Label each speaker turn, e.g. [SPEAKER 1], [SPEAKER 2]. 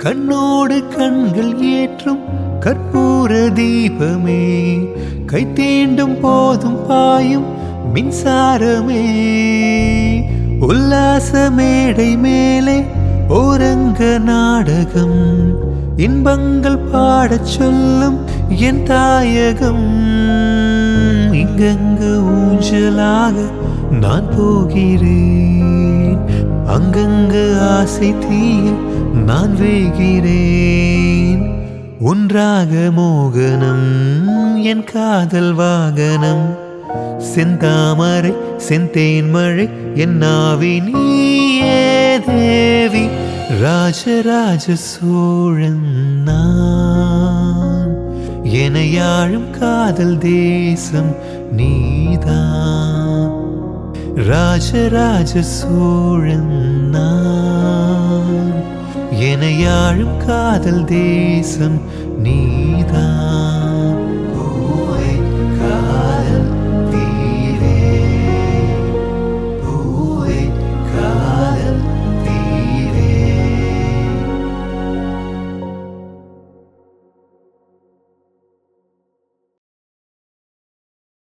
[SPEAKER 1] கண்ணோடு கண்கள் ஏற்றும் கற்பூர தீபமே, கை தீண்டும் போதும் பாயும் மின்சாரமே, உல்லாச மேடை மேலே ஓரங்க நாடகம், இன்பங்கள் பாடச் சொல்லும் என் தாயகம். இங்கங்கு ஊஞ்சலாக நான் போகிறேன், அங்கங்கு ஆசை தீயில் நான் வேகிறேன். ஒன்றாக மோகனம் என் காதல் வாகனம், செந்தாமரை செந்தேன் மழை என் நாவி நீயே தேவி. ராஜராஜ சோழன் நான், எனையாழும் காதல் தேசம் நீதான். ராஜராஜ சோழன் நான், எனையாழும் காதல் தேசம் நீதான்.